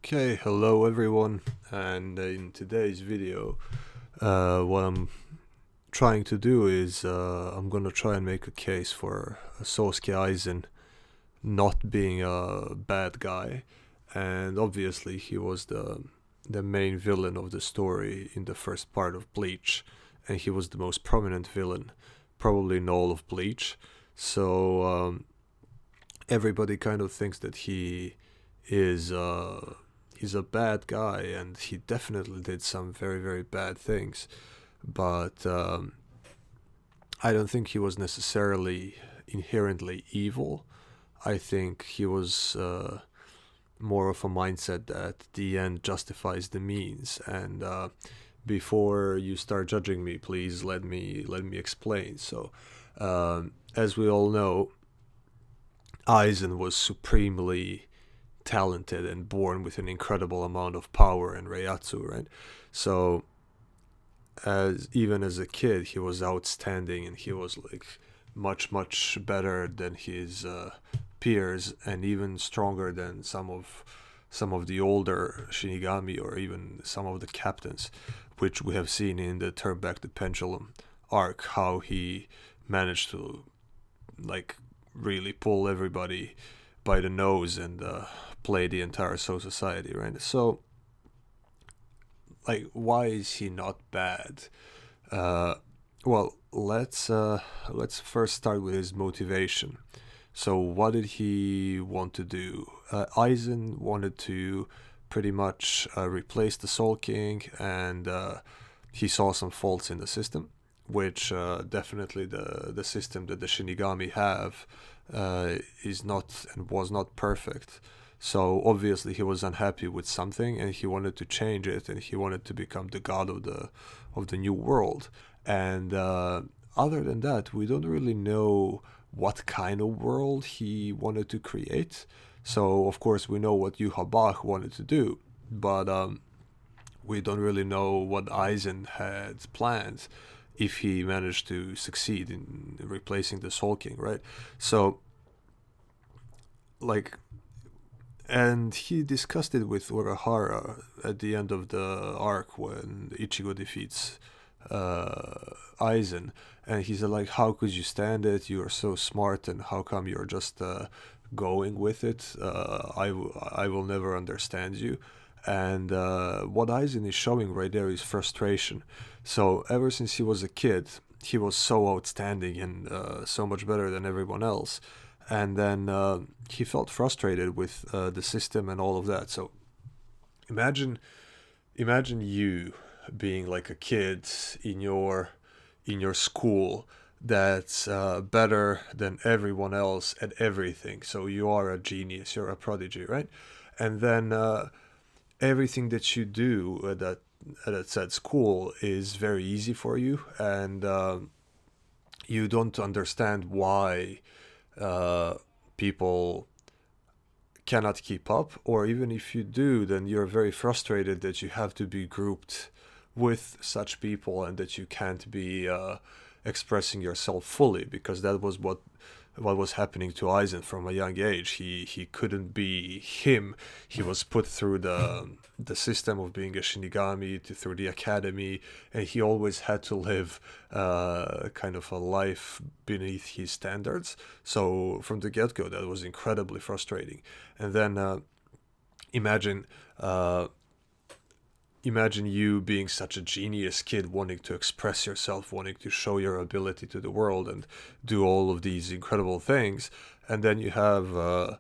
Okay, hello everyone, and in today's video, what I'm trying to do is I'm gonna try and make a case for Sousuke Aizen not being a bad guy, and obviously he was the main villain of the story in the first part of Bleach, and he was the most prominent villain, probably in all of Bleach. So everybody kind of thinks that is he's a bad guy, and he definitely did some very very bad things. But I don't think he was necessarily inherently evil. I think he was more of a mindset that the end justifies the means. And before you start judging me, please let me explain. So, as we all know, Aizen was supremely talented and born with an incredible amount of power and Reiatsu, right? So as even as a kid, he was outstanding, and he was like much better than his peers, and even stronger than some of the older Shinigami, or even some of the captains, which we have seen in the Turn Back the Pendulum arc, how he managed to like really pull everybody by the nose and play the entire Soul Society, right? So, like, why is he not bad? Uh, well, let's first start with his motivation. So, what did he want to do? Aizen wanted to pretty much replace the Soul King, and he saw some faults in the system, which definitely the system that the Shinigami have is not and was not perfect. So obviously he was unhappy with something, and he wanted to change it, and he wanted to become the god of the new world. And other than that, we don't really know what kind of world he wanted to create. So of course we know what Yuha Bach wanted to do, but we don't really know what Aizen had planned if he managed to succeed in replacing the Soul King, right? So, like, and he discussed it with Urahara at the end of the arc when Ichigo defeats Aizen, and he said like, "How could you stand it? You are so smart, and how come you're just going with it? I will never understand you." And what Aizen is showing right there is frustration. So ever since he was a kid, he was so outstanding and so much better than everyone else, and then he felt frustrated with the system and all of that. So imagine imagine you being like a kid in your school that's better than everyone else at everything. So you are a genius, you're a prodigy, right? And then everything that you do at said school is very easy for you, and you don't understand why uh, people cannot keep up, or even if you do, then you're very frustrated that you have to be grouped with such people, and that you can't be expressing yourself fully, because that was what was happening to Aizen from a young age. He couldn't be him. He was put through the system of being a Shinigami, through the academy, and he always had to live kind of a life beneath his standards. So from the get go, that was incredibly frustrating. And then imagine. Imagine you being such a genius kid, wanting to express yourself, wanting to show your ability to the world and do all of these incredible things, and then you have a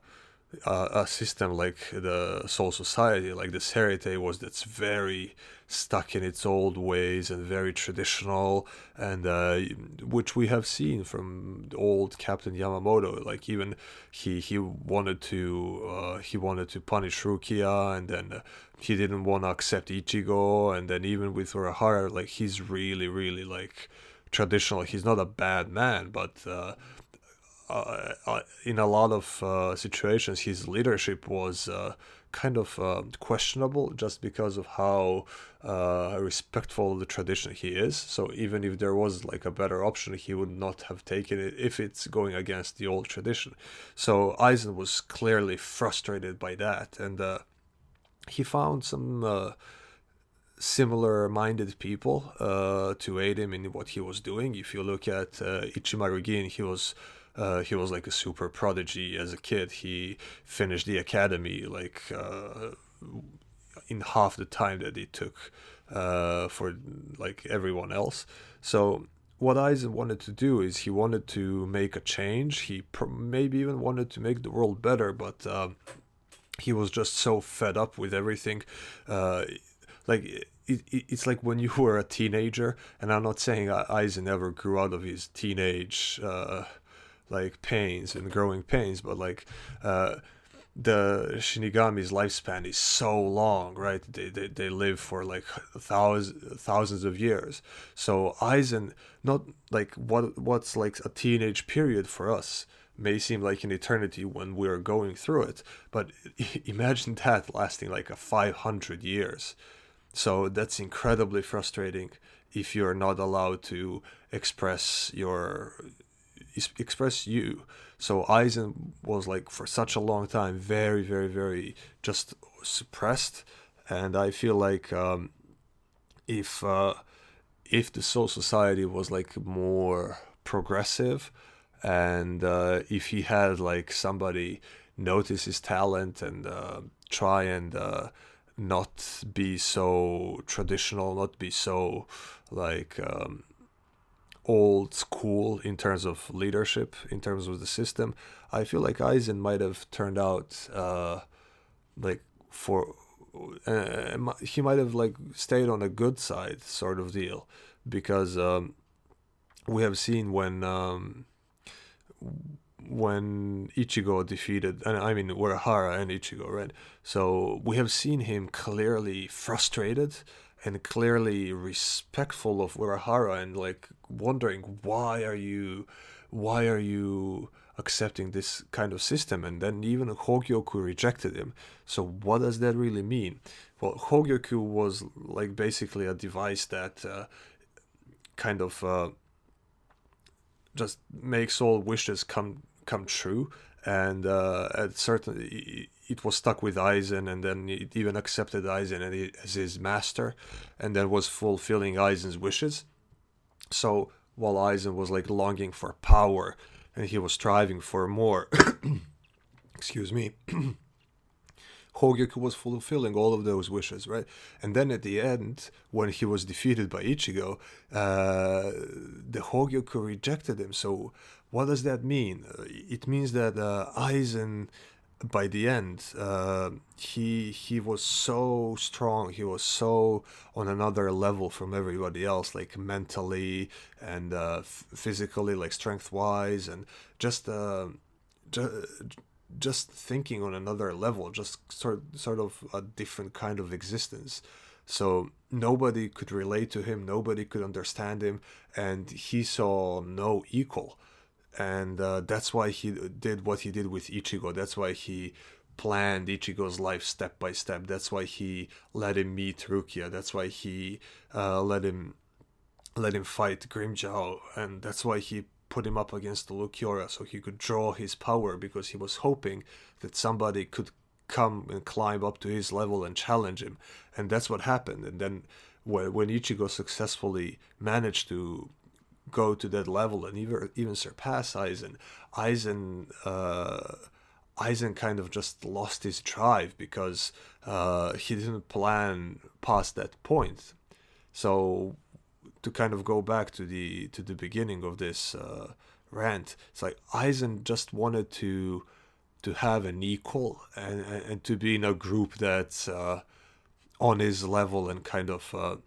system like the Soul Society, like the Serite was, that's very stuck in its old ways and very traditional, and which we have seen from the old Captain Yamamoto. Like, even he wanted to punish Rukia, and then he didn't want to accept Ichigo, and then even with Urahara, like, he's really like traditional. He's not a bad man, but in a lot of situations, his leadership was kind of questionable, just because of how respectful of the tradition he is. So even if there was like a better option, he would not have taken it if it's going against the old tradition. So Aizen was clearly frustrated by that, and he found some similar-minded people to aid him in what he was doing. If you look at Ichimaru Gin, he was like a super prodigy as a kid. He finished the academy like in half the time that it took for like everyone else. So what Aizen wanted to do is he wanted to make a change. He maybe even wanted to make the world better, but he was just so fed up with everything. Like it's like when you were a teenager, and I'm not saying Aizen ever grew out of his teenage like pains and growing pains, but like the Shinigami's lifespan is so long, right? They live for like thousands of years. So Aizen, not like what's like a teenage period for us may seem like an eternity when we're going through it, but imagine that lasting like a 500 years. So that's incredibly frustrating if you're not allowed to express your express you. So Aizen was like for such a long time very just suppressed, and I feel like if uh, if the Soul Society was like more progressive, and if he had like somebody notice his talent and try and not be so traditional, not be so like old school in terms of leadership, in terms of the system, I feel like Aizen might have turned out like for he might have like stayed on a good side sort of deal, because we have seen when Ichigo defeated, and I mean Urahara and Ichigo, right? So we have seen him clearly frustrated and clearly respectful of Urahara, and like wondering why are you accepting this kind of system? And then even Hogyoku rejected him. So what does that really mean? Well, Hogyoku was like basically a device that kind of just makes all wishes come true, and at certain it was stuck with Aizen, and then it even accepted Aizen as his master, and then was fulfilling Aizen's wishes. So while Aizen was like longing for power and he was striving for more, excuse me, Hogyoku was fulfilling all of those wishes, right? And then at the end, when he was defeated by Ichigo, the Hogyoku rejected him. So what does that mean? It means that Aizen, by the end, he was so strong. He was so on another level from everybody else, like mentally and physically, like strength wise, and just. Ju- just thinking on another level, just sort of a different kind of existence. So nobody could relate to him, nobody could understand him, and he saw no equal. And that's why he did what he did with Ichigo. That's why he planned Ichigo's life step by step. That's why he let him meet Rukia. That's why he let him fight Grimjow, and that's why he put him up against the Luciora so he could draw his power, because he was hoping that somebody could come and climb up to his level and challenge him. And that's what happened. And then when Ichigo successfully managed to go to that level and even surpass Aizen, Aizen Aizen kind of just lost his drive, because he didn't plan past that point. So to kind of go back to the beginning of this rant, it's like Aizen just wanted to have an equal, and to be in a group that's on his level and kind of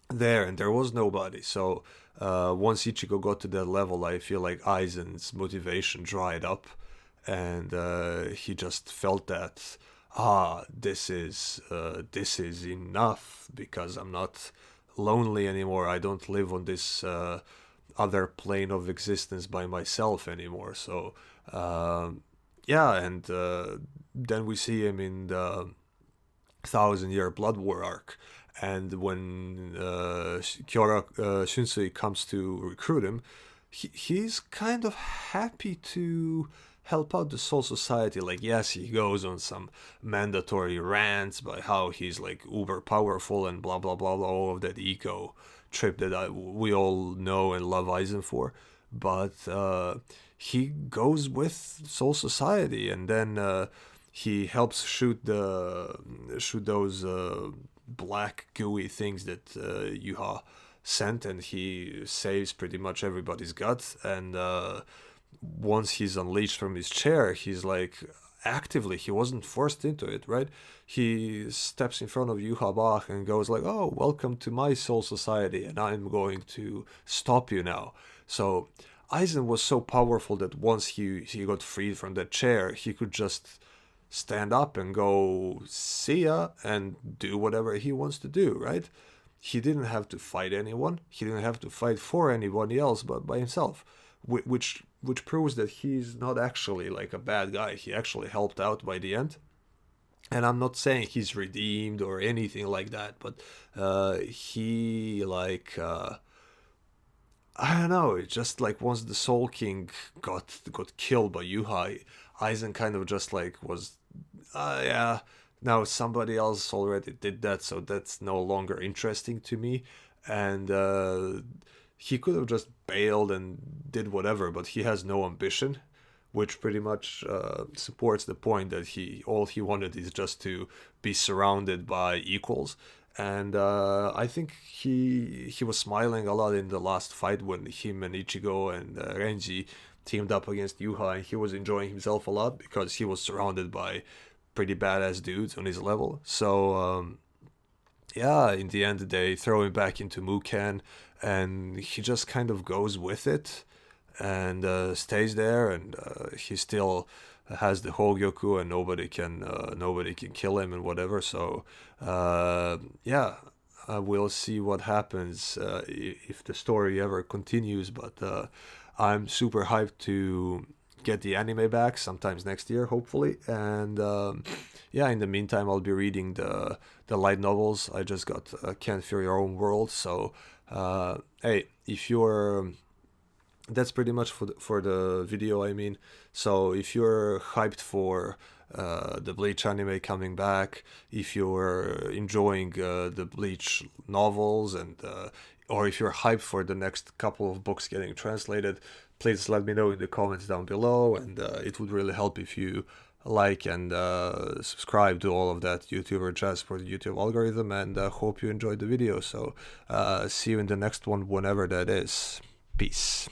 there, and there was nobody. So once Ichigo got to that level, I feel like Aizen's motivation dried up, and he just felt that this is enough, because I'm not lonely anymore. I don't live on this other plane of existence by myself anymore. So yeah, and then we see him in the Thousand Year Blood War arc, and when Shunsui comes to recruit him, he's kind of happy to help out the Soul Society. Like, yes, he goes on some mandatory rants by how he's like uber powerful and blah blah blah blah, all of that eco trip that we all know and love Aizen for. But he goes with Soul Society, and then he helps shoot those black gooey things that Yuha sent, and he saves pretty much everybody's guts. And once he's unleashed from his chair, he's like actively, he wasn't forced into it, right? He steps in front of Yuha Bach and goes like, "Oh, welcome to my Soul Society, and I'm going to stop you now." So Aizen was so powerful that once he got freed from that chair, he could just stand up and go, "See ya," and do whatever he wants to do, right? He didn't have to fight anyone. He didn't have to fight for anybody else but by himself, which proves that he's not actually like a bad guy. He actually helped out by the end. And I'm not saying he's redeemed or anything like that, but he like I don't know. It's just like once the Soul King got killed by Yuha, Aizen kind of just like was, yeah. Now somebody else already did that, so that's no longer interesting to me. And he could have just bailed and did whatever, but he has no ambition, which pretty much supports the point that all he wanted is just to be surrounded by equals. And I think he was smiling a lot in the last fight when him and Ichigo and Renji teamed up against Yuha, and he was enjoying himself a lot because he was surrounded by pretty badass dudes on his level. So yeah, in the end they throw him back into Muken, and he just kind of goes with it and stays there, and he still has the Hogyoku, and nobody can kill him and whatever. So yeah, we'll see what happens if the story ever continues. But I'm super hyped to get the anime back sometimes next year, hopefully. And yeah, in the meantime, I'll be reading the light novels. I just got Can't Fear Your Own World. So hey, if you're that's pretty much for the video, I mean. So if you're hyped for the Bleach anime coming back, if you're enjoying the Bleach novels, and or if you're hyped for the next couple of books getting translated, please let me know in the comments down below, and it would really help if you like and subscribe to all of that YouTuber jazz for the YouTube algorithm. And hope you enjoyed the video. So see you in the next one, whenever that is. Peace.